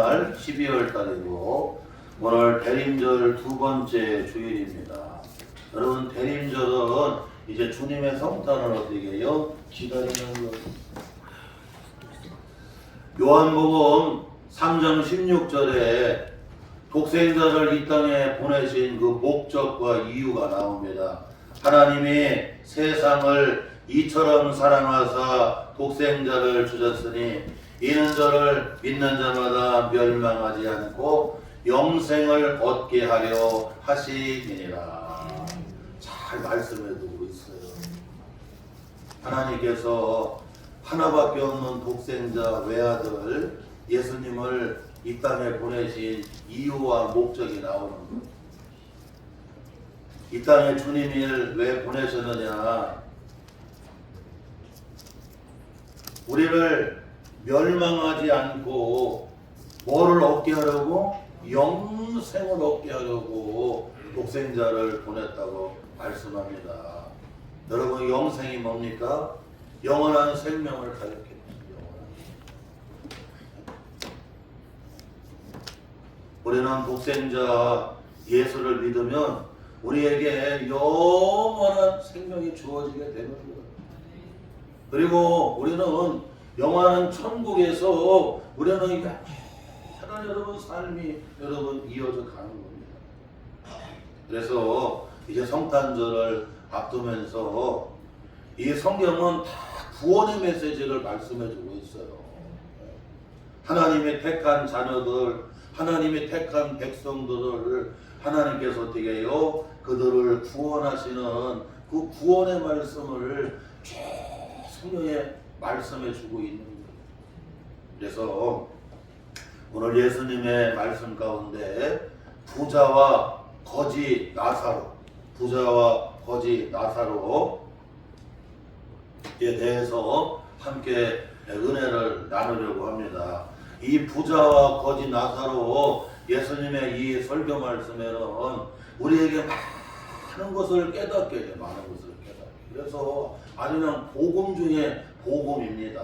날 12월 달이고 오늘 대림절 두 번째 주일입니다. 여러분 대림절은 이제 주님의 성탄을 어떻게 해요? 기다리는 것. 요한복음 3장 16절에 독생자를 이 땅에 보내신 그 목적과 이유가 나옵니다. 하나님이 세상을 이처럼 사랑하사 독생자를 주셨으니 이는 저를 믿는 자마다 멸망하지 않고 영생을 얻게 하려 하심이니라. 잘 말씀해 두고 있어요. 하나님께서 하나밖에 없는 독생자 외아들 예수님을 이 땅에 보내신 이유와 목적이 나오는 거예요. 이 땅에 주님을 왜 보내셨느냐? 우리를 멸망하지 않고 뭐를 얻게 하려고? 영생을 얻게 하려고 독생자를 보냈다고 말씀합니다. 여러분 영생이 뭡니까? 영원한 생명을 가졌겠죠. 우리는 독생자 예수를 믿으면 우리에게 영원한 생명이 주어지게 되는 거예요. 그리고 우리는 영원한 천국에서 우리는 영원한 여러분 삶이 여러분 이어져 가는 겁니다. 그래서 이제 성탄절을 앞두면서 이 성경은 다 구원의 메시지를 말씀해주고 있어요. 하나님의 택한 자녀들, 하나님의 택한 백성들을 하나님께서 어떻게 해요? 그들을 구원하시는 그 구원의 말씀을 쭉 성경에 말씀해주고 있는 거예요. 그래서 오늘 예수님의 말씀 가운데 부자와 거지 나사로에 대해서 함께 은혜를 나누려고 합니다. 이 부자와 거지 나사로 예수님의 이 설교 말씀에는 우리에게 많은 것을 깨닫게 해요. 많은 것을 깨닫게. 그래서 아주 그냥 복음 중에 복음입니다.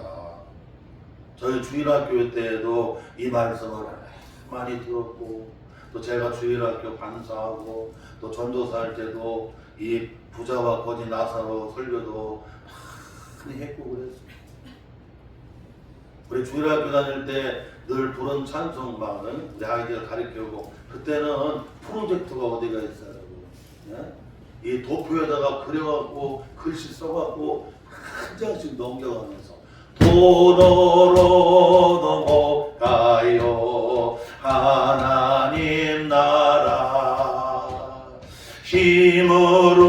저희 주일학교 때에도 이 말씀을 많이 들었고 또 제가 주일학교 반사하고 또 전도사 할 때도 이 부자와 거지 나사로 설교도 많이 했고 그랬습니다. 우리 주일학교 다닐 때 늘 부른 찬송방은 우리 아이들 가르치고 그때는 프로젝트가 어디가 있어요? 예? 이 도표에다가 그려갖고 글씨 써갖고 한 장씩 넘겨가면서 도로로 넘어가요 하나님 나라 힘으로도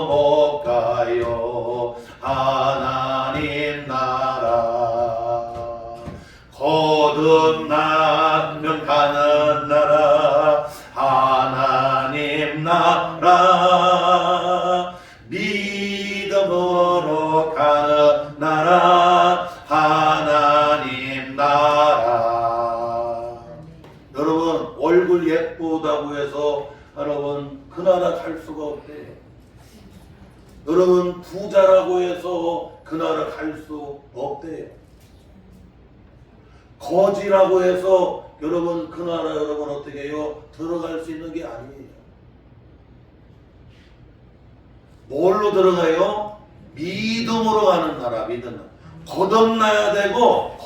못 가요 하나님 나라 거듭나면 가는 나라 하나님 나라 믿음으로 가는 나라 하나님 나라. 여러분 얼굴 예쁘다고 해서 여러분 그 나라 갈 수가 없대요. 여러분 부자라고 해서 그 나라 갈 수 없대요. 거지라고 해서 여러분 그 나라 여러분 어떻게 해요? 들어갈 수 있는 게 아니에요. 뭘로 들어가요? 믿음으로 가는 나라. 믿음. 거듭나야 되고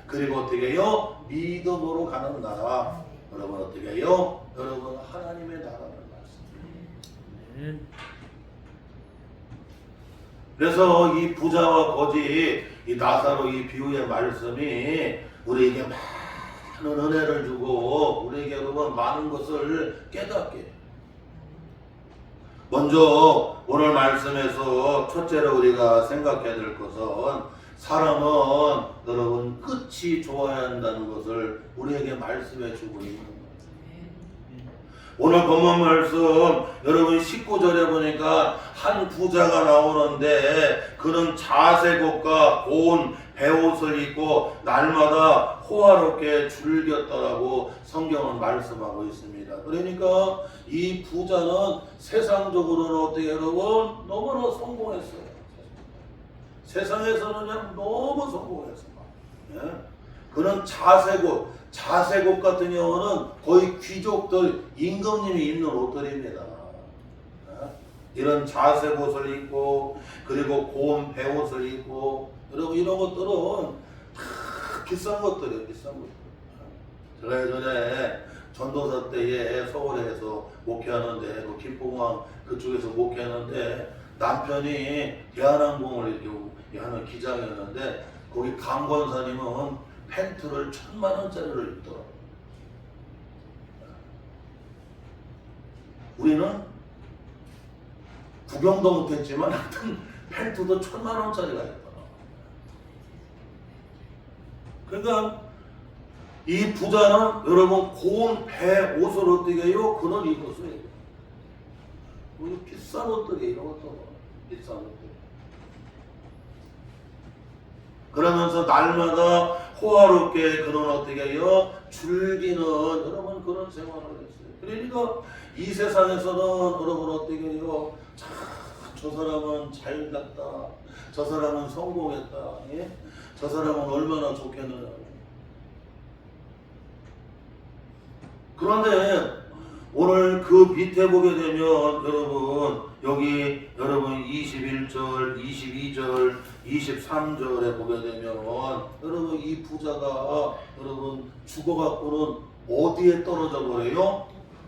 그리고 어떻게 해요? 믿음으로 가는 나라. 여러분 어떻게 해요? 여러분 하나님의 나라를 말씀드려요. 그래서 이 부자와 거지 이 나사로 이 비유의 말씀이 우리에게 많은 은혜를 주고 우리에게 여러분 많은 것을 깨닫게 해요. 먼저 오늘 말씀에서 첫째로 우리가 생각해야 될 것은 사람은 여러분 끝이 좋아야 한다는 것을 우리에게 말씀해 주고 있는 거예요. 오늘 본문 말씀 여러분 19절에 보니까 한 부자가 나오는데 그는 자색옷과 고운 베옷을 입고 날마다 호화롭게 즐겼더라고 성경은 말씀하고 있습니다. 그러니까 이 부자는 세상적으로는 어떻게 여러분 너무나 성공했어요. 세상에서는 그냥 너무 성공했어요. 예? 그런 자색옷 같은 경우는 거의 귀족들, 임금님이 입는 옷들입니다. 이런 자색옷을 입고, 그리고 고운 배옷을 입고, 여러분 이런 것들은 다 비싼 것들이에요. 비싼 것들. 제가 예전에 전도사 때에 서울에서 목회하는데, 그 김포공항 그쪽에서 목회하는데, 남편이 대한항공을 이렇게 하는 기장이었는데, 거기 강권사님은 팬트를 1000만원짜리를 입더라고요. 우리는 구경도 못했지만 하여튼 팬트도 1000만원짜리가 있더라. 그러니까 이 부자는 여러분 고운 배 옷을 어떻게 해요? 그걸 입었어요. 비싼 옷들이 이런 것도 비싼 옷들. 그러면서 날마다 호화롭게 그런 어떻게 해요? 즐기는 여러분 그런 생활을 했어요. 그러니까 이 세상에서는 여러분 어떻게 해요? 저 사람은 잘 갔다. 저 사람은 성공했다. 예? 저 사람은 얼마나 좋겠느냐. 그런데 오늘 그 밑에 보게 되면 여러분 여기 여러분 21절, 22절, 23절에 보게 되면 여러분 이 부자가 여러분 죽어갖고는 어디에 떨어져 버려요?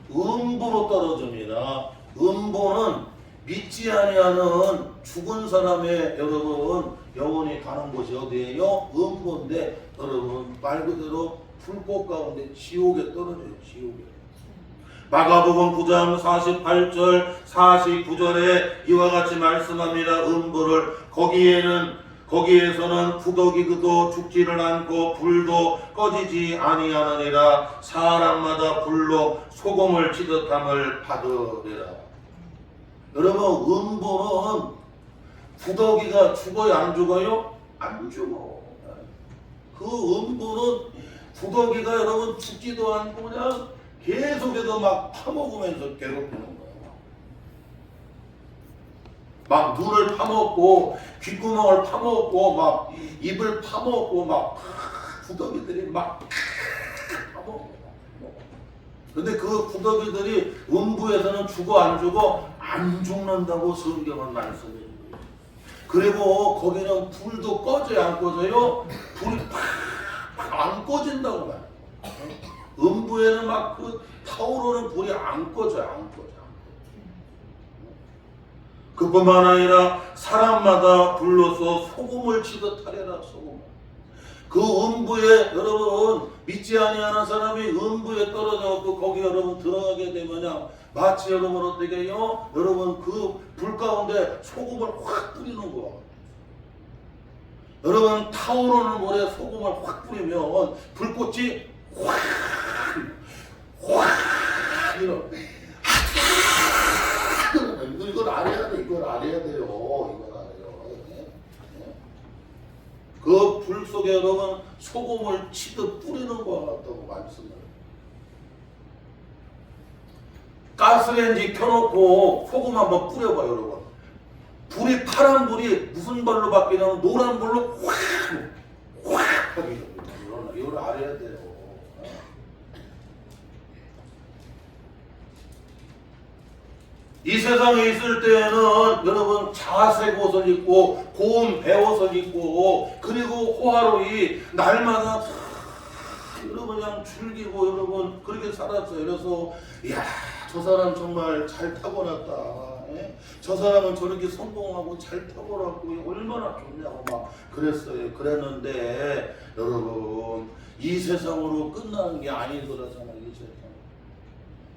음부로 떨어집니다. 음부는 믿지 아니하는 죽은 사람의 여러분 영혼이 가는 곳이 어디예요? 음부인데 여러분 말 그대로 불꽃 가운데 지옥에 떨어져요. 지옥에. 마가복음 9장 48절 49절에 이와 같이 말씀합니다. 음부를 거기에서는 부더기도 죽지를 않고 불도 꺼지지 아니하느니라. 사람마다 불로 소금을 치듯함을 받으리라. 여러분 음부는 부더기가 죽어요? 안 죽어요? 안 죽어. 그 음부는 부더기가 여러분 죽지도 않고 그냥 계속해서 막 파먹으면서 괴롭히는 거예요. 막 눈을 파먹고 귓구멍을 파먹고 막 입을 파먹고 막 부더기들이 막 파먹어. 근데 그 부더기들이 음부에서는 죽어 안 죽어? 안 죽는다고 성경은 말씀해요. 그리고 거기는 불도 꺼져요? 안 꺼져요? 불이 팍 안 꺼진다고 말해요. 음부에는 막 그 타오르는 불이 안 꺼져요. 안 꺼져. 그뿐만 아니라 사람마다 불로서 소금을 치듯 하리라. 소금. 그 음부에 여러분 믿지 아니하는 사람이 음부에 떨어져서 거기 여러분 들어가게 되면요 마치 여러분 어떻게 해요? 여러분 그 불 가운데 소금을 확 뿌리는 거야. 여러분 타오르는 물에 소금을 확 뿌리면 불꽃이 확 이걸 알아야 돼. 이걸 알아야 돼요. 이걸 알아요. 그 불 속에 여러분 소금을 치듯 뿌리는 것 같다고 말씀을. 가스레인지 켜놓고 소금 한번 뿌려봐요, 여러분. 불이 파란 불이 무슨 불로 바뀌냐면 노란 불로 확 하게 됩니다. 이걸 알아야 돼요. 이 세상에 있을 때에는 여러분 자색 옷을 입고 고운 배옷을 입고 그리고 호화로이 날마다 여러분 그냥 즐기고 여러분 그렇게 살았어요. 그래서 이야 저 사람 정말 잘 타고났다. 예? 저 사람은 저렇게 성공하고 잘 타고났고 얼마나 좋냐고 막 그랬어요. 그랬는데 여러분 이 세상으로 끝나는 게 아니더라잖아요. 이 세상.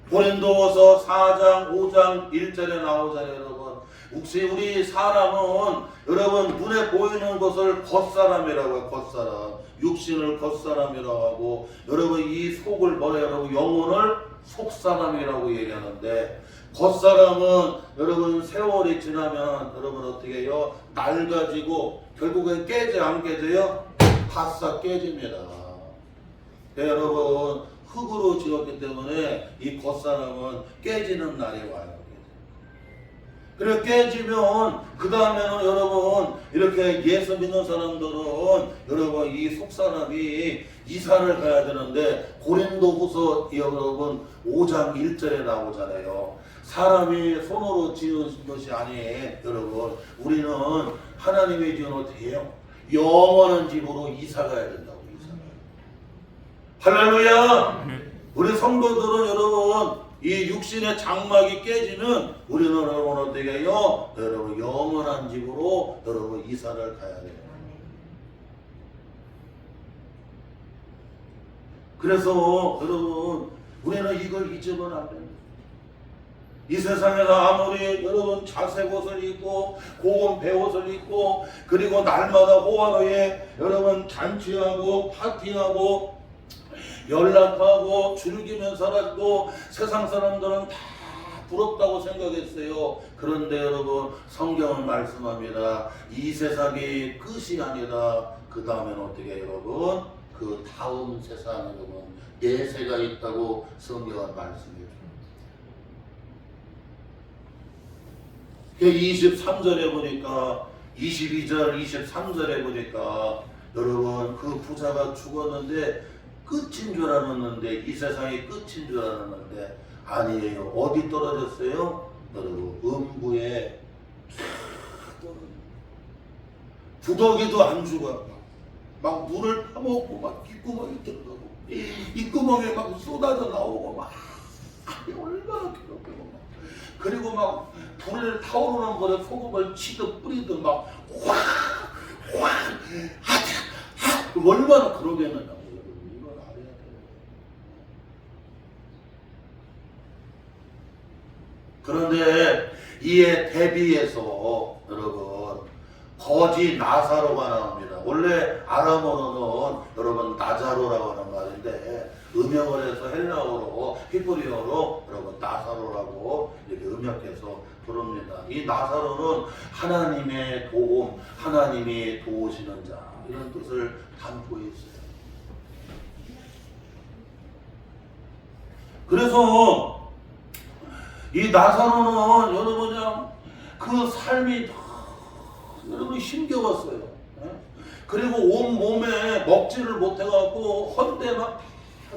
고린도후서 4장 5장 1절에 나오잖아요. 여러분 혹시 우리 사람은 여러분 눈에 보이는 것을 겉사람이라고 해요. 겉사람 육신을 겉사람이라고 하고 여러분 이 속을 뭐래 여러분 영혼을 속사람이라고 얘기하는데 겉사람은 여러분 세월이 지나면 여러분 어떻게 해요? 낡아지고 결국엔 깨져 안 깨져요? 바싹 깨집니다. 네, 여러분 흙으로 지었기 때문에 이 겉사람은 깨지는 날이 와요. 그래 깨지면 그 다음에는 여러분 이렇게 예수 믿는 사람들은 여러분 이 속사람이 이사를 가야 되는데 고린도후서 여러분 5장 1절에 나오잖아요. 사람이 손으로 지은 것이 아니에요. 여러분 우리는 하나님의 지은 어디예요? 영원한 집으로 이사 가야 된다고. 이사. 할렐루야. 우리 성도들은 여러분 이 육신의 장막이 깨지면 우리는 여러분 어떻게 해요? 여러분 영원한 집으로 여러분 이사를 가야 돼요. 그래서 여러분 우리는 이걸 잊으면 안 됩니다. 이 세상에서 아무리 여러분 자색 옷을 입고 고운 배옷을 입고 그리고 날마다 호화로에 여러분 잔치하고 파티하고 연락하고 즐기면서 살았고 세상 사람들은 다 부럽다고 생각했어요. 그런데 여러분 성경은 말씀합니다. 이 세상이 끝이 아니라 그 다음에는 어떻게 여러분 그 다음 세상 여러분 내세가 있다고 성경은 말씀해 줍니다. 23절에 보니까 22절 23절에 보니까 여러분 그 부자가 죽었는데 끝인 줄 알았는데 이 세상이 끝인 줄 알았는데 아니에요. 어디 떨어졌어요? 여러분 음부에 부더기도 안 죽어. 막 물을 파먹고 막 귓구멍에 들어가고 이 구멍에 막 쏟아져 나오고 막 얼마나 괴롭고 막 그리고 막 불을 타오르는 거에 소금을 치듯 뿌리듯 막 확 얼마나 그러겠느냐. 그런데 이에 대비해서 여러분 거지 나사로가 나옵니다. 원래 아람어로는 여러분 나자로라고 하는 말인데 음역을 해서 헬라어로 히브리어로 여러분 나사로라고 이렇게 음역해서 부릅니다. 이 나사로는 하나님의 도움, 하나님이 도우시는 자 이런 뜻을 담고 있어요. 그래서 이 나사로는 여러분 그냥 그 삶이 여러분 힘겨웠어요. 그리고 온 몸에 먹지를 못해갖고 헌데 막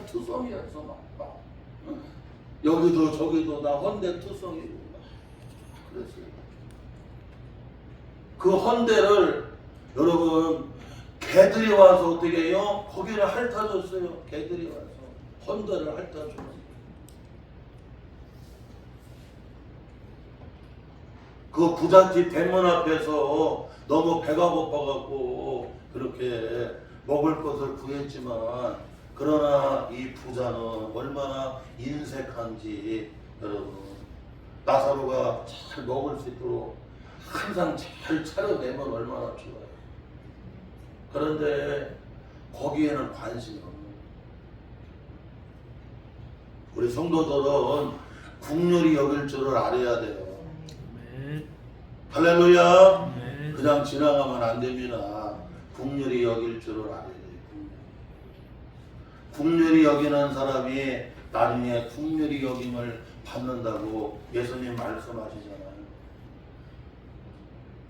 투성이었어 막. 여기도 저기도 나 헌데 투성이고 막 그랬어요. 그 헌데를 여러분 개들이 와서 어떻게 해요? 거기를 핥아줬어요. 개들이 와서 헌데를 핥아줘요. 그 부잣집 대문 앞에서 너무 배가 고파갖고 그렇게 먹을 것을 구했지만 그러나 이 부자는 얼마나 인색한지 여러분 나사로가 잘 먹을 수 있도록 항상 잘 차려내면 얼마나 좋아요. 그런데 거기에는 관심이 없는 거예요. 우리 성도들은 국률이 여길 줄을 알아야 돼요. 할렐루야. 그냥 지나가면 안 됩니다. 국률이 여길 줄을 알아야 돼요. 국률이 여기는 사람이 나중에 국률이 여김을 받는다고 예수님 말씀하시잖아요.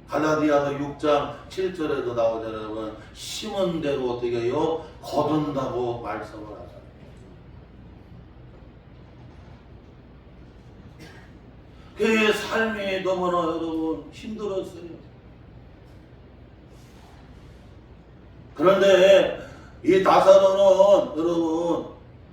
갈라디아서 6장 7절에도 나오잖아요. 심은 대로 어떻게 해요? 거둔다고 말씀을 하잖아요. 그 삶이 너무나 여러분 힘들었어요. 그런데 이 나사로는 여러분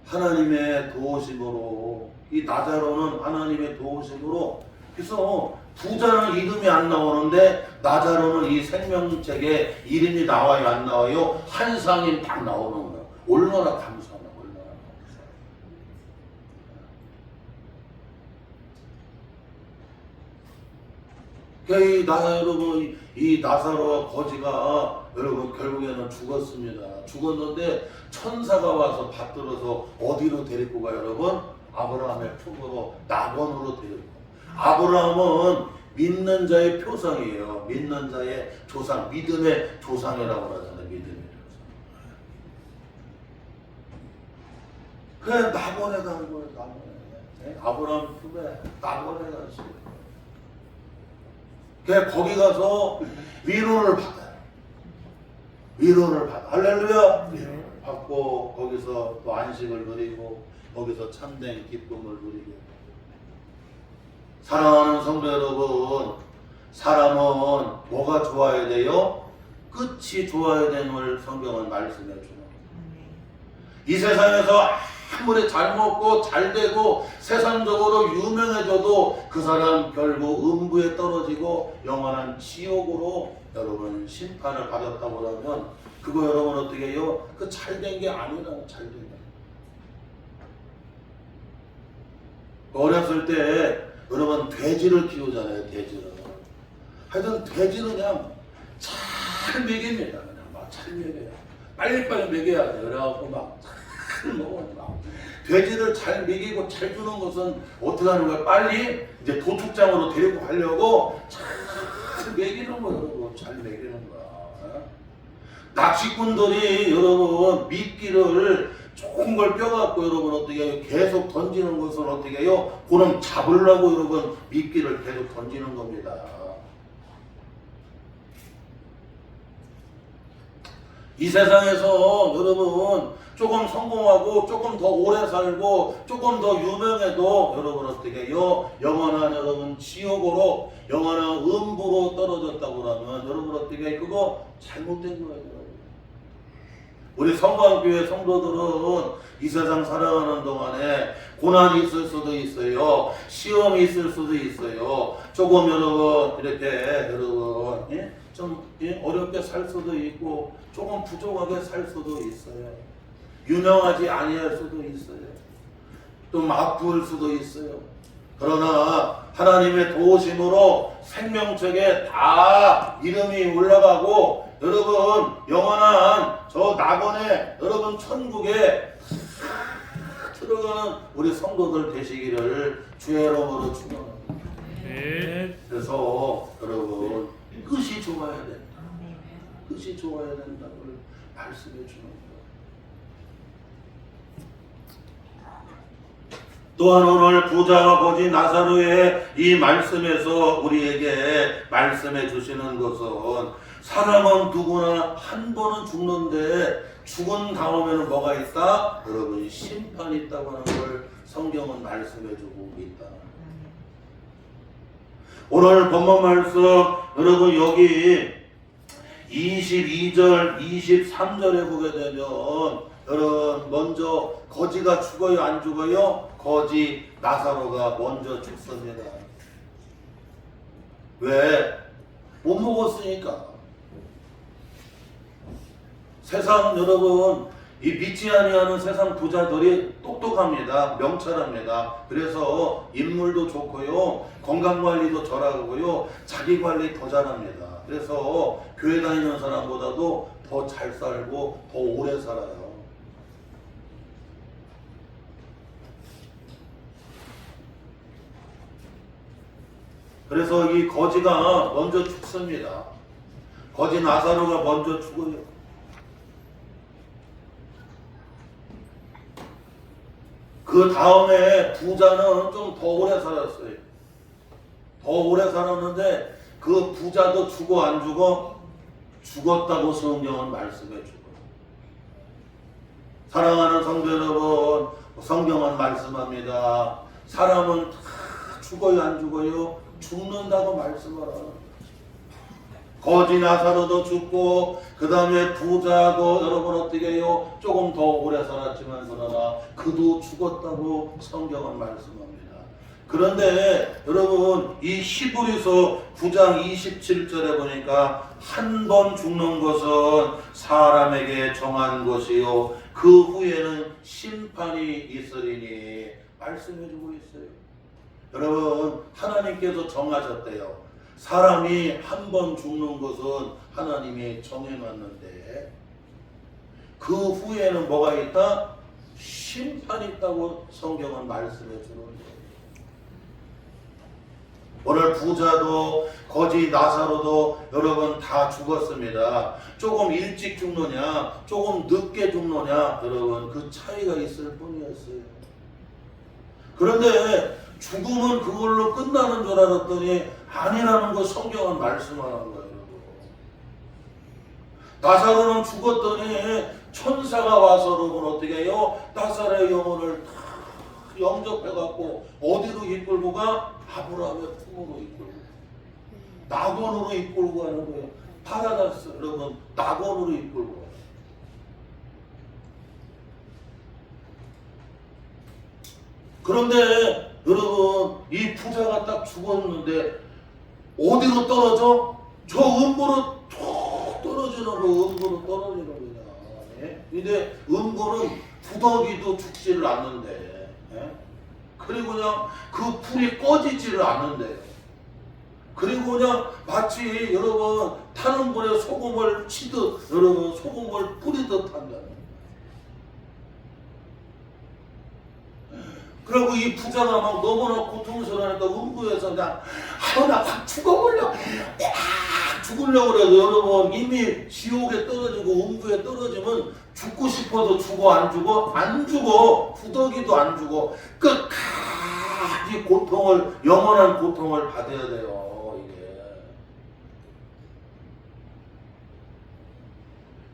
하나님의 도우심으로 이 나자로는 하나님의 도우심으로 그래서 부자는 이름이 안 나오는데 나자로는 이 생명책에 이름이 나와요 안 나와요? 한 상이 딱 나오는 거예요. 얼마나 감사하나 얼마나 감사해요. 여러분 이 나사로와 거지가 여러분 결국에는 죽었습니다. 죽었는데 천사가 와서 받들어서 어디로 데리고 가요 여러분? 아브라함의 품으로 낙원으로 데리고 가요. 아브라함은 믿는 자의 표상이에요. 믿는 자의 조상, 믿음의 조상이라고 하잖아요. 믿음의 조상. 그래 낙원에 간 거예요. 낙원에. 아브라함 품에 낙원에 갔어요. 그냥 거기 가서 위로를 받아요. 위로를 받아. 할렐루야. 위로를 받고 거기서 또 안식을 누리고 거기서 참된 기쁨을 누리게. 사랑하는 성도 여러분, 사람은 뭐가 좋아야 돼요? 끝이 좋아야 되는 걸 성경은 말씀해 주는. 이 세상에서 아무리 잘 먹고 잘 되고 세상적으로 유명해져도 그 사람 결국 음부에 떨어지고 영원한 지옥으로 여러분 심판을 받았다고 하면 그거 여러분 어떻게 해요? 그 잘된 게 아니라 잘된 게. 어렸을 때 여러분 돼지를 키우잖아요. 돼지를. 하여튼 돼지는 그냥 잘 먹입니다. 그냥 막 잘 먹여요. 빨리빨리 먹여야 돼요. 그래갖고 막 잘 먹어요. 막. 돼지를 잘 먹이고 잘 주는 것은 어떻게 하는 거야? 빨리 이제 도축장으로 데리고 가려고 잘 먹이는 거예요. 여러분. 잘 먹이는 거야. 낚시꾼들이 여러분 미끼를 조금 걸 껴갖고 여러분 어떻게 해요? 계속 던지는 것은 어떻게 해요? 그럼 잡으려고 여러분 미끼를 계속 던지는 겁니다. 이 세상에서 여러분 조금 성공하고 조금 더 오래 살고 조금 더 유명해도 여러분 어떻게 해요? 영원한 여러분 지옥으로 영원한 음부로 떨어졌다고 하면 여러분 어떻게 해요? 그거 잘못된 거예요. 우리 성광교회 성도들은 이 세상 살아가는 동안에 고난이 있을 수도 있어요. 시험이 있을 수도 있어요. 조금 여러분 이렇게 여러분 좀 어렵게 살 수도 있고 조금 부족하게 살 수도 있어요. 유명하지 아니할 수도 있어요. 좀 아플 수도 있어요. 그러나 하나님의 도우심으로 생명책에 다 이름이 올라가고 여러분 영원한 저 낙원에 여러분 천국에 들어가는 우리 성도들 되시기를 주의 이름으로 축원합니다. 그래서 여러분 끝이 좋아야 된다. 끝이 좋아야 된다고 말씀해 주는 거예요. 또한 오늘 부자와 거지 나사로의 이 말씀에서 우리에게 말씀해 주시는 것은 사람은 누구나 한 번은 죽는데 죽은 다음에는 뭐가 있다? 여러분 심판이 있다고 하는 걸 성경은 말씀해 주고 있다. 오늘 본문 말씀 여러분 여기 22절 23절에 보게 되면 여러분 먼저 거지가 죽어요 안 죽어요? 거지 나사로가 먼저 죽습니다. 왜? 못 먹었으니까. 세상 여러분 이 믿지 아니하는 세상 부자들이 똑똑합니다. 명철합니다. 그래서 인물도 좋고요. 건강관리도 잘하고요. 자기관리 더 잘합니다. 그래서 교회 다니는 사람보다도 더 잘 살고 더 오래 살아요. 그래서 이 거지가 먼저 죽습니다. 거지 나사로가 먼저 죽어요. 그 다음에 부자는 좀 더 오래 살았어요. 더 오래 살았는데 그 부자도 죽어 안 죽어? 죽었다고 성경은 말씀해 주고. 사랑하는 성도 여러분, 성경은 말씀합니다. 사람은 다 죽어요 안 죽어요? 죽는다고 말씀을 하는. 거지 나사로도 죽고 그 다음에 부자도 여러분 어떻게 해요? 조금 더 오래 살았지만 그러나 그도 죽었다고 성경은 말씀합니다. 그런데 여러분 이 히브리서 9장 27절에 보니까 한 번 죽는 것은 사람에게 정한 것이요 그 후에는 심판이 있으리니 말씀해주고 있어요. 여러분 하나님께서 정하셨대요. 사람이 한 번 죽는 것은 하나님이 정해놨는데 그 후에는 뭐가 있다? 심판이 있다고 성경은 말씀해 주는 거예요. 오늘 부자도 거지 나사로도 여러분 다 죽었습니다. 조금 일찍 죽느냐 조금 늦게 죽느냐 여러분 그 차이가 있을 뿐이었어요. 그런데 죽음은 그걸로 끝나는 줄 알았더니 아니라는 거 성경은 말씀하는 거예요. 나사로는 죽었더니 천사가 와서 여러분 어떻게 해요? 나사로의 영혼을 다 영접해갖고 어디로 이끌고 가? 아브라함의 품으로 이끌고 낙원으로 이끌고 가는 거예요. 파라다이스 여러분 낙원으로 이끌고 가요. 그런데 여러분 이 부자가 딱 죽었는데 어디로 떨어져? 저 음부로 툭 떨어지는 거, 음부로 떨어지는 거야. 예? 근데 음부는 부더기도 죽지를 않는데, 예? 그리고 그냥 그 불이 꺼지지를 않는데, 그리고 그냥 마치 여러분 타는 불에 소금을 치듯 여러분 소금을 뿌리듯 한다. 그리고 이 부자가 막 너무나 고통스러우니까 음부에서 그냥 나 확 죽어버려 죽으려고 그래도 여러분 이미 지옥에 떨어지고 음부에 떨어지면 죽고 싶어도 죽어 안 죽어? 안 죽어. 후덕이도 안 죽어. 끝까지 고통을 영원한 고통을 받아야 돼요. 이게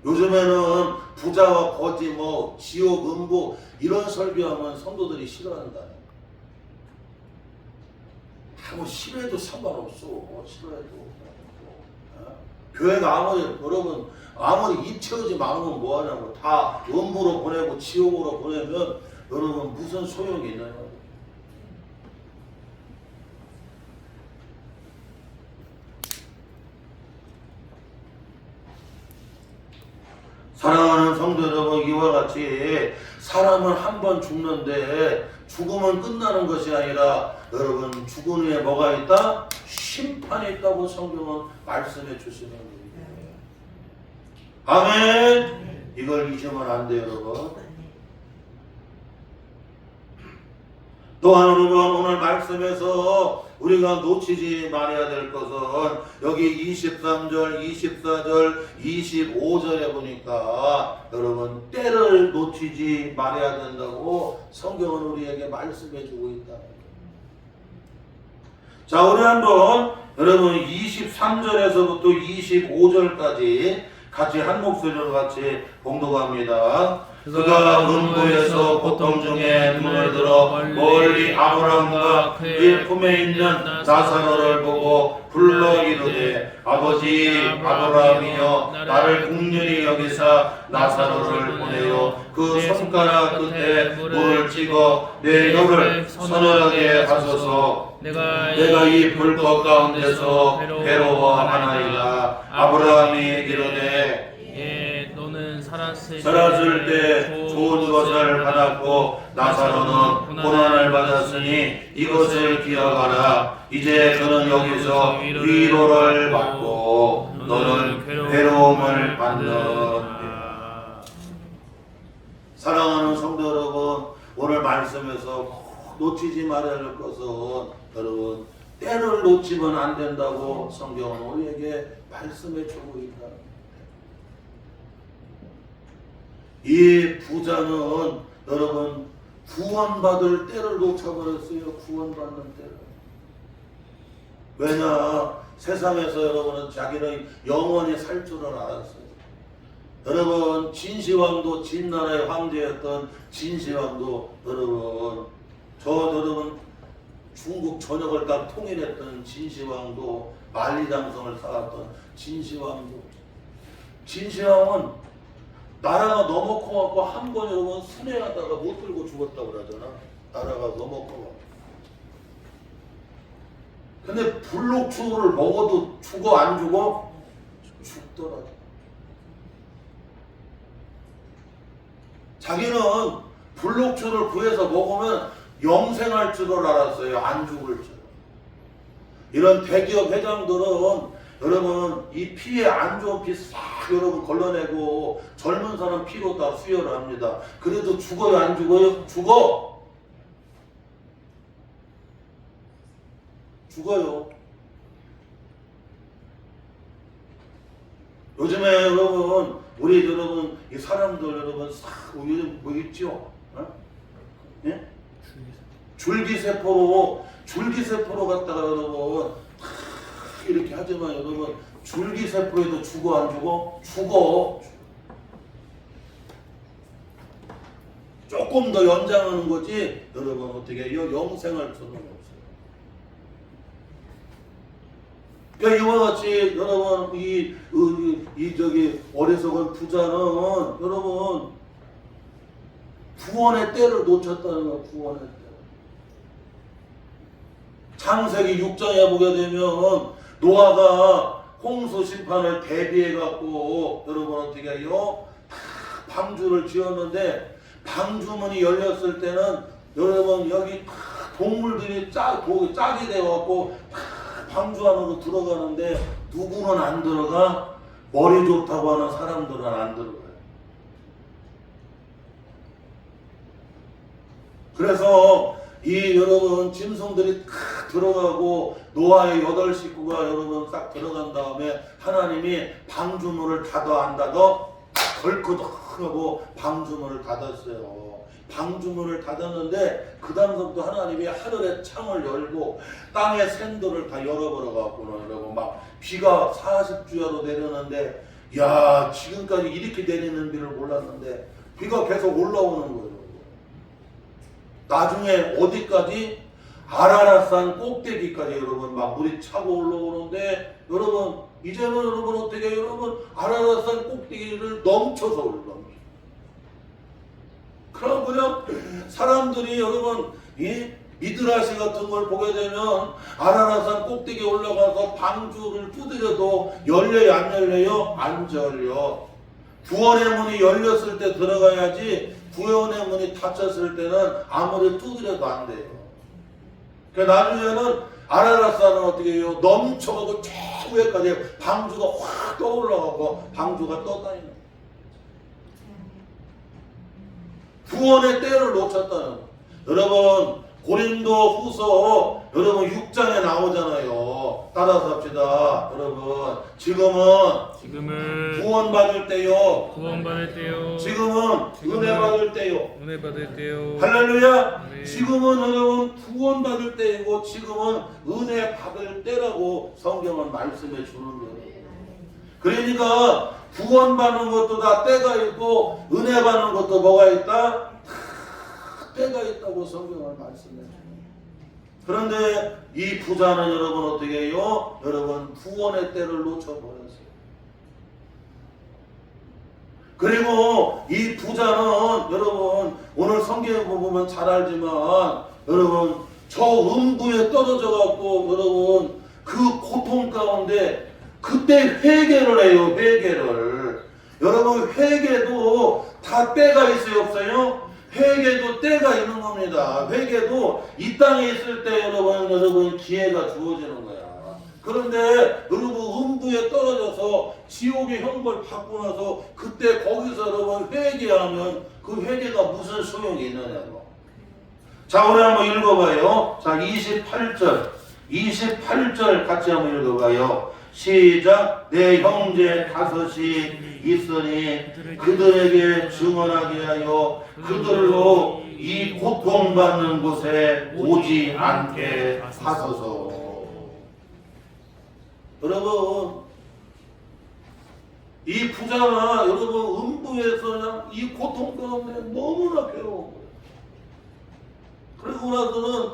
요즘에는 부자와 거지 뭐 지옥 음부 이런 설교하면 성도들이 싫어한다. 뭐 싫어해도 상관없어. 싫어해도. 교회가 아무리 여러분 아무리 입체하지 않으면 뭐하냐고. 다 음부로 보내고 지옥으로 보내면 여러분 무슨 소용이 있나요? 사랑하는 성도 여러분, 이와 같이 사람은 한 번 죽는데 죽음은 끝나는 것이 아니라 여러분 죽은 후에 뭐가 있다? 심판이 있다고 성경은 말씀해 주시는 거예요. 아멘. 이걸 잊으면 안 돼요, 여러분. 또한 여러분 오늘 말씀에서 우리가 놓치지 말아야 될 것은 여기 23절, 24절, 25절에 보니까 여러분 때를 놓치지 말아야 된다고 성경은 우리에게 말씀해 주고 있다. 자, 우리 한번 여러분 23절에서부터 25절까지 같이 한 목소리로 같이 봉독합니다. 그가 음부에서 고통 중에 눈을 들어 멀리 아브라함과 그의 품에 있는 나사로를 보고 불러 이르되 아버지 아브라함이여 나를 긍휼히 여기사 나사로를 보내어 그 손가락 끝에 물을 찍어 내 혀를 서늘하게 하소서. 내가 이 불꽃 가운데서 괴로워하나이다. 아브라함이 이르되 너는 살았을 때 좋은 것을 받았고 나사로는 고난을 받았으니 이것을 기억하라. 이제 그는 여기서 위로를 받고 너는 괴로움을 받는다. 사랑하는 성도 여러분, 오늘 말씀에서 놓치지 말아야 할 것은 여러분 때를 놓치면 안 된다고 성경은 우리에게 말씀해 주고 있다. 이 부자는 여러분 구원받을 때를 놓쳐버렸어요. 구원받는 때를. 왜냐? 세상에서 여러분은 자기는 영원히 살 줄을 알았어요. 여러분 진시황도 진나라의 황제였던 진시황도 여러분 중국 전역을 다 통일했던 진시황도 만리장성을 쌓았던 진시황은 나라가 너무 커갖고 한 번 여러분 순회하다가 못 들고 죽었다고 그러잖아. 나라가 너무 커. 근데 불록초를 먹어도 죽어 안 죽어? 죽더라. 자기는 불록초를 구해서 먹으면 영생할 줄을 알았어요. 안 죽을 줄. 이런 대기업 회장들은 여러분 이 피에 안 좋은 피 싹 여러분 걸러내고 젊은 사람 피로 다 수혈을 합니다. 그래도 죽어요 안 죽어요? 죽어요. 요즘에 여러분 우리 여러분 이 사람들 여러분 싹 요즘 뭐 있죠? 어? 예? 줄기세포로 갖다가 여러분 이렇게 하지만 여러분 줄기세포에도 죽어 안 죽어? 죽어. 조금 더 연장하는 거지 여러분 어떻게 영생할 수는 없어요. 그러니까 이와 같이 여러분 이 어리석은 부자는 여러분 구원의 때를 놓쳤다는 거야. 구원의 때. 창세기 6장에 보게 되면 노아가 홍수 심판을 대비해 갖고 여러분 어떻게 해요? 방주를 지었는데 방주문이 열렸을 때는 여러분 여기 동물들이 짝이 되어갖고 방주 안으로 들어가는데 누구는 안 들어가? 머리 좋다고 하는 사람들은 안 들어가요. 그래서 이 여러분 짐승들이 들어가고 노아의 8 식구가 여러분 딱 들어간 다음에 하나님이 방주문을 닫아 안 닫아? 덜컥 하고 방주문을 닫았어요. 방주문을 닫았는데 그 다음부터 하나님이 하늘의 창을 열고 땅의 샌들을 다 열어버려 갖고는 여러분 막 비가 40주야로 내렸는데 야 지금까지 이렇게 내리는 비를 몰랐는데 비가 계속 올라오는 거예요. 나중에 어디까지? 아라랏산 꼭대기까지 여러분 막 물이 차고 올라오는데 여러분 이제는 여러분 어떻게 여러분 아라랏산 꼭대기를 넘쳐서 올라옵니다. 그럼 그냥 사람들이 여러분 이 미드라시 같은 걸 보게 되면 아라랏산 꼭대기에 올라가서 방주를 두드려도 열려요 안 열려요? 안 열려. 구원의 문이 열렸을 때 들어가야지 구원의 문이 닫혔을 때는 아무리 두드려도 안 돼요. 그러니까 나중에는 아라랏산은 어떻게 해요? 넘쳐가고 저 위에까지 방주가 확 떠올라가고 방주가 떠다니는 거예요. 구원의 때를 놓쳤다는 거예요. 여러분 고린도 후서 여러분 6장에 나오잖아요. 따라서 합시다. 여러분 지금은 구원받을 때요. 지금은 은혜 받을 때요. 할렐루야. 네. 지금은 여러분 구원받을 때이고 지금은 은혜 받을 때라고 성경은 말씀해 주는 거예요. 그러니까 구원받는 것도 다 때가 있고 은혜 받는 것도 뭐가 있다? 때가 있다고 성경은 말씀해요. 그런데 이 부자는 여러분 어떻게 해요? 여러분 구원의 때를 놓쳐버렸어요. 그리고 이 부자는 여러분 오늘 성경에 보면 잘 알지만 여러분 저 음부에 떨어져 갖고 여러분 그 고통 가운데 그때 회개를 해요. 회개를. 여러분 회개도 다 때가 있어요 없어요? 회개도 때가 있는 겁니다. 회개도 이 땅에 있을 때 여러분 기회가 주어지는 거야. 그런데 여러분 음부에 떨어져서 지옥의 형벌 받고 나서 그때 거기서 여러분 회개하면 그 회개가 무슨 소용이 있느냐고. 자 오늘 한번 읽어봐요. 자 28절 같이 한번 읽어봐요. 시작. 내 형제 5이 있으니 그들에게 증언하게 하여 그들로 이 고통받는 곳에 오지 않게 하소서. 여러분 이 부자가 여러분 음부에서 이 고통 가운데 너무나 괴로운 거예요. 그리고 나서는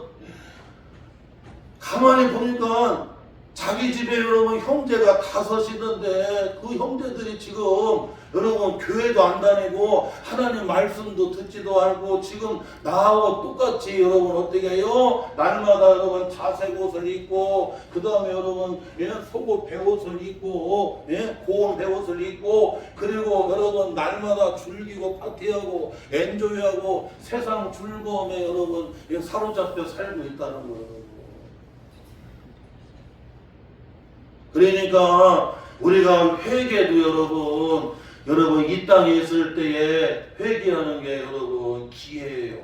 가만히 보니까 자기 집에 여러분 형제가 5이던데 그 형제들이 지금 여러분 교회도 안 다니고 하나님 말씀도 듣지도 않고 지금 나하고 똑같이 여러분 어떻게 해요? 날마다 여러분 자색 옷을 입고 그 다음에 여러분 속옷 배옷을 입고 고운 배옷을 입고 그리고 여러분 날마다 즐기고 파티하고 엔조이하고 세상 즐거움에 여러분 사로잡혀 살고 있다는 거예요. 그러니까 우리가 회개도 여러분 이 땅에 있을 때에 회개하는 게 여러분 기회예요.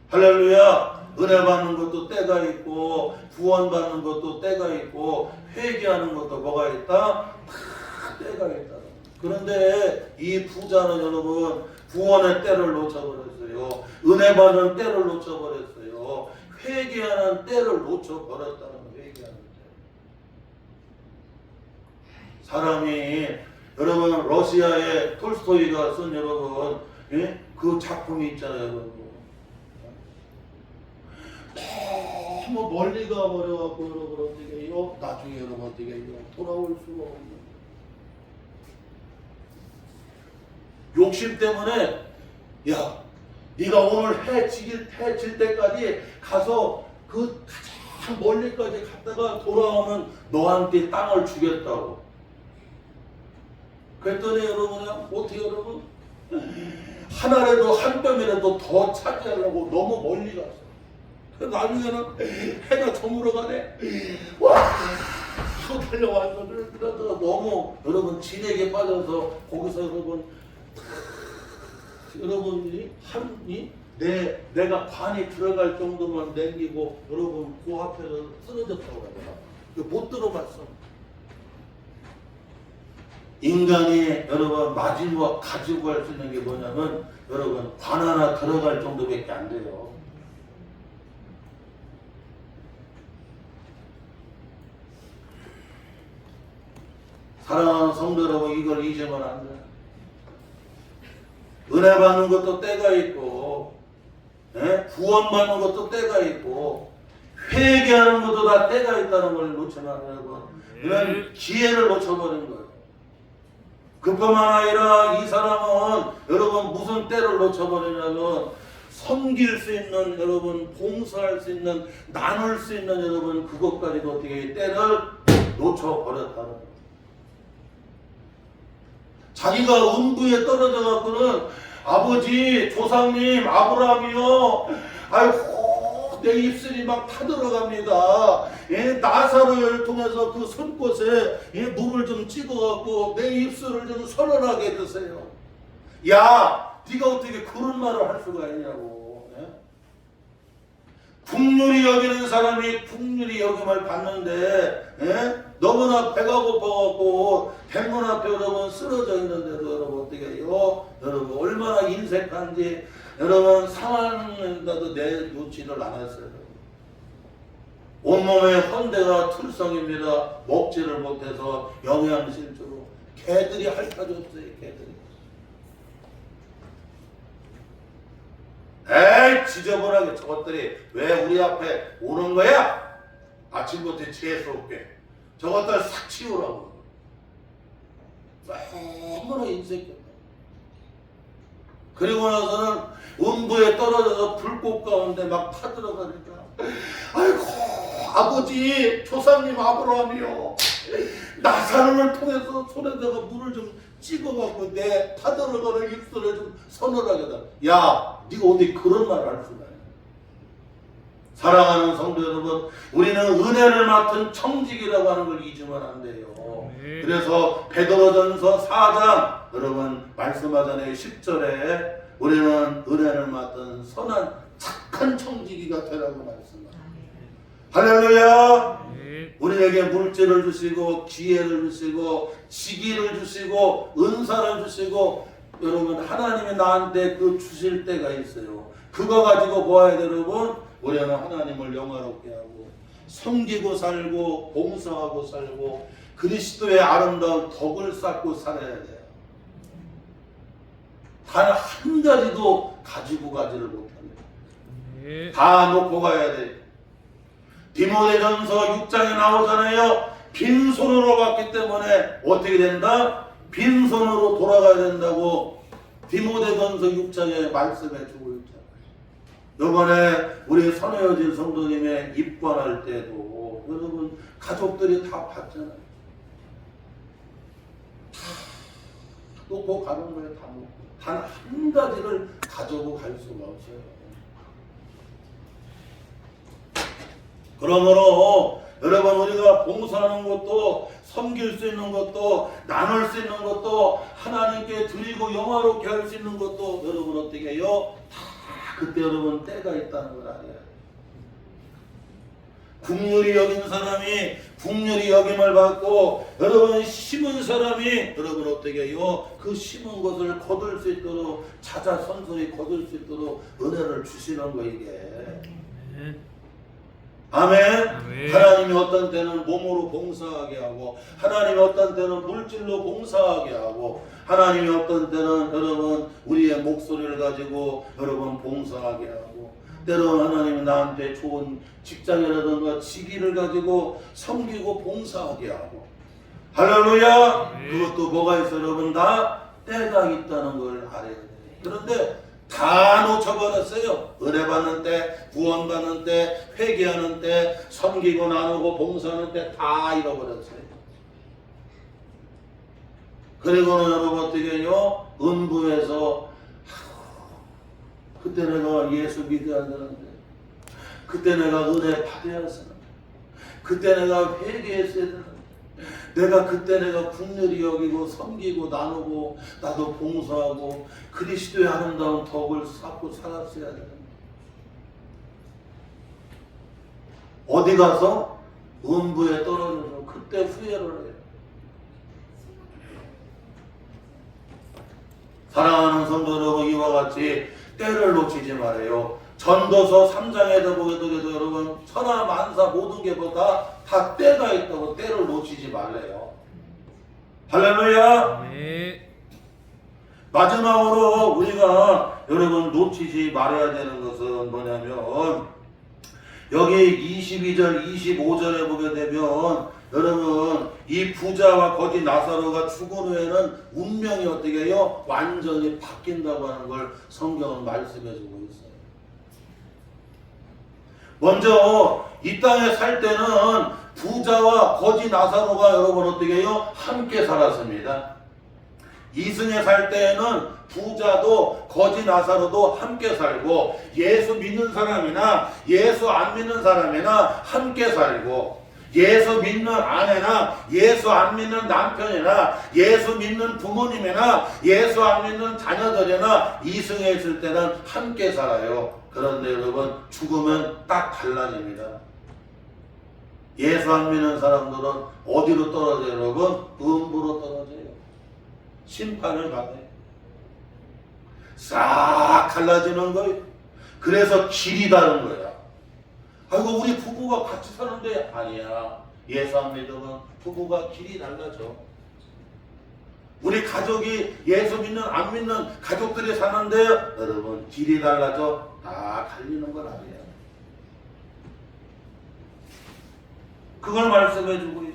할렐루야. 은혜 받는 것도 때가 있고 구원 받는 것도 때가 있고 회개하는 것도 뭐가 있다? 다 때가 있다. 그런데 이 부자는 여러분 구원의 때를 놓쳐버렸어요. 은혜 받는 때를 놓쳐버렸어요. 회개하는 때를 놓쳐버렸다는 거예요. 회개하는 때. 사람이 여러분 러시아의 톨스토이가 쓴 여러분 그 작품이 있잖아요. 여러분. 너무 멀리 가버려갖고 여러분 어떻게 해요? 나중에 여러분 어떻게 해요? 돌아올 수가 없는 욕심 때문에 야 네가 오늘 해 질 때까지 가서 그 가장 멀리까지 갔다가 돌아오면 너한테 땅을 주겠다고. 그랬더니 여러분 어떻게 여러분 하나라도 한 뼘이라도 더 차지하려고 너무 멀리 갔어. 나중에는 해가 저물어가네. 와 하고 달려와서 그러다가 너무 여러분 진액에 빠져서 거기서 여러분이 내가 관이 들어갈 정도만 남기고 여러분 그 앞에서 쓰러졌다고 하더라. 못 들어봤어. 인간이 여러분 마지막 가지고 갈 수 있는 게 뭐냐면 여러분 관 하나 들어갈 정도밖에 안 돼요. 사랑하는 성도 여러분, 이걸 잊으면 안 돼. 은혜 받는 것도 때가 있고, 구원 받는 것도 때가 있고, 회개하는 것도 다 때가 있다는 걸 놓치면 안 돼요. 이런 기회를 놓쳐버린 거예요. 그뿐만 아니라 이 사람은 여러분 무슨 때를 놓쳐버리냐면 섬길 수 있는 여러분 봉사할 수 있는 나눌 수 있는 여러분 그것까지도 어떻게 때를 놓쳐버렸다는 거예요. 자기가 음부에 떨어져 갖고는 아버지 조상님 아브라함이요 아이고 내 입술이 막 타들어갑니다. 나사로를 통해서 그 손꽃에 물을 좀 찍어 갖고 내 입술을 좀 선언하게 해주세요. 야 네가 어떻게 그런 말을 할 수가 있냐고. 국률이 여기는 사람이 국률이 여김을 받는데 너무나 배가 고파갖고 대문 앞에 여러분 쓰러져 있는데도 여러분 어떻게 해요? 여러분 얼마나 인색한지 여러분 상황에다도 내놓지를 않았어요. 온몸에 헌대가 틀성입니다. 먹지를 못해서 영양실조로 개들이 핥아줬어요. 개들이. 에이 지저분하게 저것들이 왜 우리 앞에 오는 거야? 아침부터 재수없게 저것들 싹 치우라고. 너무나 인색해. 그리고 나서는 음부에 떨어져서 불꽃 가운데 막 타들어가니까 아이고 아버지 조상님 아브라함이요 나사로를 통해서 손에다가 물을 좀 찍어갖고 내 타들어가는 입술을 좀 서늘하게 다. 야 네가 어디 그런 말을 할 수가 있냐. 사랑하는 성도 여러분, 우리는 은혜를 맡은 청직이라고 하는 걸 잊으면 안 돼요. 그래서 베드로전서 4장 여러분 말씀하잖아요. 10절에 우리는 은혜를 맡은 선한 착한 청지기가 되라고 말씀합니다. 할렐루야. 우리에게 물질을 주시고 기회를 주시고 시기를 주시고 은사를 주시고 여러분 하나님이 나한테 그 주실 때가 있어요. 그거 가지고 뭐해야 돼요 여러분? 우리는 하나님을 영화롭게 하고 섬기고 살고 봉사하고 살고 그리스도의 아름다운 덕을 쌓고 살아야 돼요. 단 한 가지도 가지고 가지를 못합니다. 다 놓고 가야 돼요. 디모데전서 6장에 나오잖아요. 빈손으로 갔기 때문에 어떻게 된다? 빈손으로 돌아가야 된다고 디모데전서 6장에 말씀해 주고 있잖아요. 이번에 우리 선혜여진 성도님의 입관할 때도 여러분 가족들이 다 봤잖아요. 다 놓고 가는 거예요. 다 놓고. 단 한 가지를 가지고 갈 수가 없어요. 그러므로 여러분 우리가 봉사하는 것도 섬길 수 있는 것도 나눌 수 있는 것도 하나님께 드리고 영화롭게 할 수 있는 것도 여러분 어떻게 해요? 다 그때 여러분 때가 있다는 걸 알아요. 국률이 여긴 사람이 국률이 여김을 받고 여러분 심은 사람이 여러분 어떻게 해요? 그 심은 것을 거둘 수 있도록 자자손손이 거둘 수 있도록 은혜를 주시는 거 이게. 아멘. 아멘. 하나님이 어떤 때는 몸으로 봉사하게 하고, 하나님이 어떤 때는 물질로 봉사하게 하고, 하나님이 어떤 때는 여러분 우리의 목소리를 가지고 여러분 봉사하게 하고, 때로는 하나님이 나한테 좋은 직장이라든가 직위를 가지고 섬기고 봉사하게 하고. 할렐루야. 그것도 뭐가 있어 여러분? 다 때가 있다는 걸 알아야 돼요. 그런데 다 놓쳐버렸어요. 은혜 받는 때, 구원 받는 때, 회개하는 때, 섬기고 나누고 봉사하는 때 다 잃어버렸어요. 그리고는 여러분 어떻게 해요? 음부에서 그때 내가 예수 믿어야 되는데, 그때 내가 은혜 받아야 하는데, 그때 내가 회개했어야 되는데, 내가 그때 내가 국률이 여기고 섬기고 나누고 나도 봉사하고 그리스도의 아름다운 덕을 쌓고 살았어야 되는데, 어디 가서 음부에 떨어져서 그때 후회를 해요. 사랑하는 성도 여러분, 이와 같이 때를 놓치지 말아요. 전도서 3장에도 보게 되도 여러분 천하 만사 모든 게보다 다 때가 있다고 때를 놓치지 말래요. 할렐루야. 네. 마지막으로 우리가 여러분 놓치지 말아야 되는 것은 뭐냐면, 여기 22절 25절에 보게 되면 여러분 이 부자와 거지 나사로가 죽은 후에는 운명이 어떻게 해요? 완전히 바뀐다고 하는 걸 성경은 말씀해 주고 있어요. 먼저 이 땅에 살 때는 부자와 거지 나사로가 여러분 어떻게 해요? 함께 살았습니다. 이승에 살 때에는 부자도 거지 나사로도 함께 살고, 예수 믿는 사람이나 예수 안 믿는 사람이나 함께 살고, 예수 믿는 아내나 예수 안 믿는 남편이나 예수 믿는 부모님이나 예수 안 믿는 자녀들이나 이승에 있을 때는 함께 살아요. 그런데 여러분 죽으면 딱 달라집니다. 예수 안 믿는 사람들은 어디로 떨어져요 여러분? 음부로 떨어져요. 심판을 받아요. 싹 갈라지는 거예요. 그래서 길이 다른 거야. 아이고 우리 부부가 같이 사는데, 아니야. 예수 안 믿으면 부부가 길이 달라져. 우리 가족이 예수 믿는 안 믿는 가족들이 사는데 여러분 길이 달라져. 다 갈리는 건 아니야. 그걸 말씀해 주고 있어.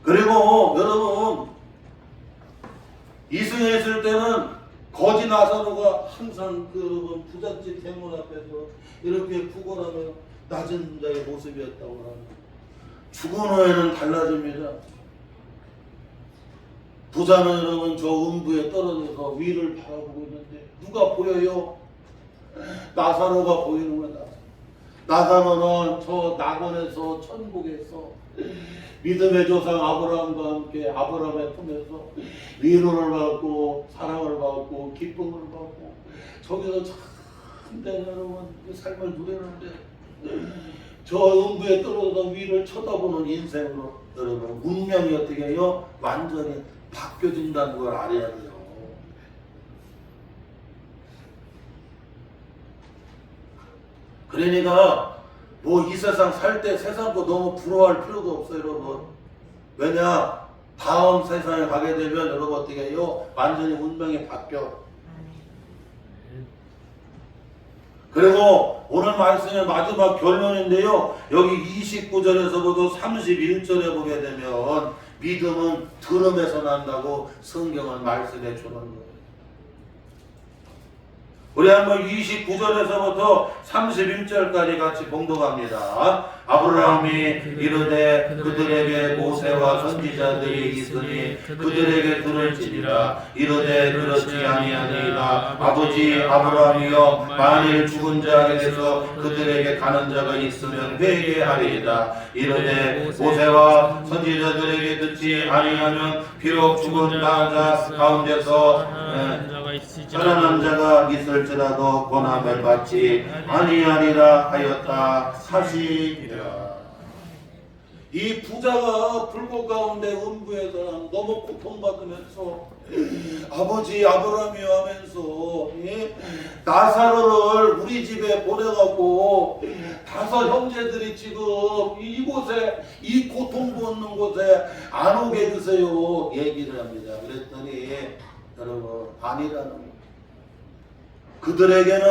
그리고 여러분 이승에 있을 때는 거지 나사로가 항상 그 여러분 부잣집 대문 앞에서 이렇게 구걸하며 낮은 자의 모습이었다고 합니다. 죽은 후에는 달라집니다. 부자는 여러분 저 음부에 떨어져서 위를 바라보고 있는데 누가 보여요? 나사로가 보이는 거다. 나사로는 저 낙원에서 천국에서 믿음의 조상 아브라함과 함께 아브라함의 품에서 위로를 받고 사랑을 받고 기쁨을 받고 저기서 참된 여러분 그 삶을 누리는데, 저 음부에 떨어져서 위를 쳐다보는 인생으로 여러분 운명이 어떻게 해요? 완전히 바뀌어진다는 걸 알아야 돼요. 그러니까 뭐 이 세상 살 때 세상도 너무 부러워할 필요도 없어요 여러분. 왜냐? 다음 세상에 가게 되면 여러분 어떻게 해요? 완전히 운명이 바뀌어. 그리고 오늘 말씀의 마지막 결론인데요, 여기 29절에서부터 31절에 보게 되면 믿음은 들음에서 난다고 성경은 말씀해 주는 거예요. 우리 한번 29절에서부터 31절까지 같이 봉독합니다. 아브라함이 이르되 그들에게 모세와 선지자들이 있으니 그들에게 들을지니라. 이르되 그렇지 아니하니이다. 아버지 아브라함이여, 만일 죽은 자에게서 그들에게 가는 자가 있으면 회개하리이다. 이르되 모세와 선지자들에게 듣지 아니하면 비록 죽은 자 가운데서 살아난 자가 있을지라도 고난을 받지 아니하리라 하였다 하시니라. 이 부자가 불꽃 가운데 음부에서 너무 고통받으면서 아버지 아브라함이여 하면서 나사로를 우리 집에 보내갖고 5 형제들이 지금 이곳에 이 고통받는 곳에 안 오게 해주세요 얘기를 합니다. 그랬더니 여러분 아니라는 거예요. 그들에게는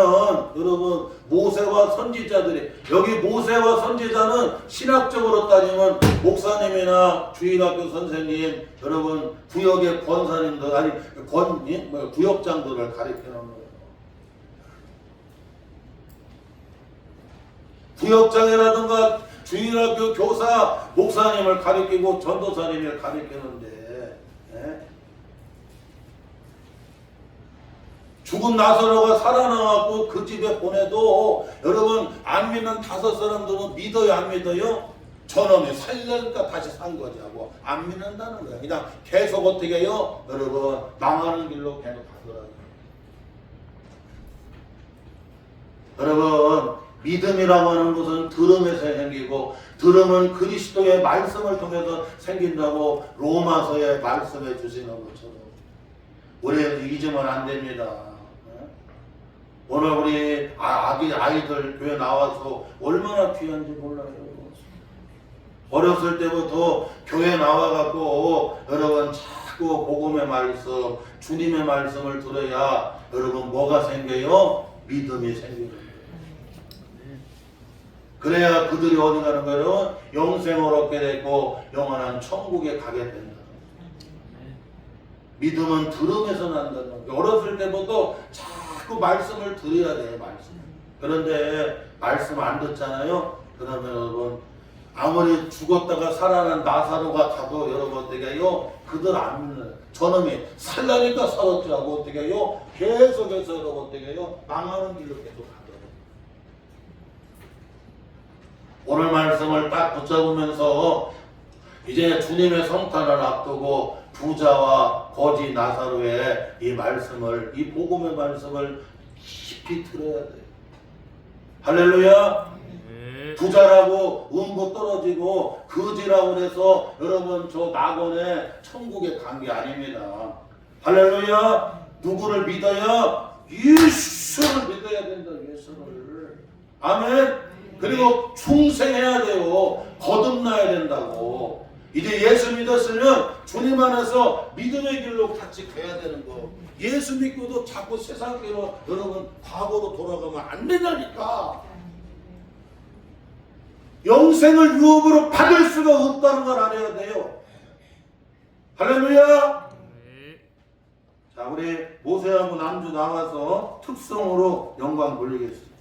여러분 모세와 선지자들이, 여기 모세와 선지자는 신학적으로 따지면 목사님이나 주일학교 선생님, 여러분 구역의 권사님들, 아니 구역장들을 가리키는 거예요. 구역장이라든가 주일학교 교사, 목사님을 가리키고 전도사님을 가리키는데, 죽은 나사로가 살아나갖고 그 집에 보내도 여러분 안 믿는 5 사람들은 믿어요 안 믿어요? 저놈이 살려니까 다시 산 거지 하고 안 믿는다는 거야. 그냥 계속 어떻게 해요? 여러분 망하는 길로 계속 가더라고요. 여러분 믿음이라고 하는 것은 들음에서 생기고 들음은 그리스도의 말씀을 통해서 생긴다고 로마서에 말씀해 주시는 것처럼 우리는 잊으면 안 됩니다. 오늘 우리 아이들 교회 나와서 얼마나 귀한지 몰라요. 어렸을 때부터 교회 나와갖고 여러분 자꾸 복음의 말씀, 주님의 말씀을 들어야 여러분 뭐가 생겨요? 믿음이 생기는 거예요. 그래야 그들이 어디 가는 거예요? 영생을 얻게 되고 영원한 천국에 가게 된다. 믿음은 들음에서 난다는 거예요. 어렸을 때부터 자꾸 말씀을 드려야 돼요. 말씀. 그런데 말씀 안 듣잖아요. 그러면 여러분 아무리 죽었다가 살아난 나사로가 가도 여러분 어떻게 해요? 그들 안 믿는 저놈이 살라니까 살았지 하고 어떻게 해요? 계속해서 여러분 어떻게 해요? 망하는 길로 계속 가더라고요. 오늘 말씀을 딱 붙잡으면서 이제 주님의 성탄을 앞두고 부자와 거지 나사로의 이 말씀을, 이 복음의 말씀을 깊이 들어야 돼요. 할렐루야. 부자라고 음부 떨어지고 거지라고 해서 여러분 저 낙원에 천국에 간 게 아닙니다. 할렐루야. 누구를 믿어야? 예수를 믿어야 된다. 예수를. 아멘. 그리고 충성해야 돼요. 거듭나야 된다고. 이제 예수 믿었으면 주님 안에서 믿음의 길로 같이 가야 되는 거. 예수 믿고도 자꾸 세상으로 여러분 과거로 돌아가면 안 된다니까. 영생을 유업으로 받을 수가 없다는 걸 알아야 돼요. 할렐루야. 자, 우리 모세하고 남주 나와서 특성으로 영광 돌리겠습니다.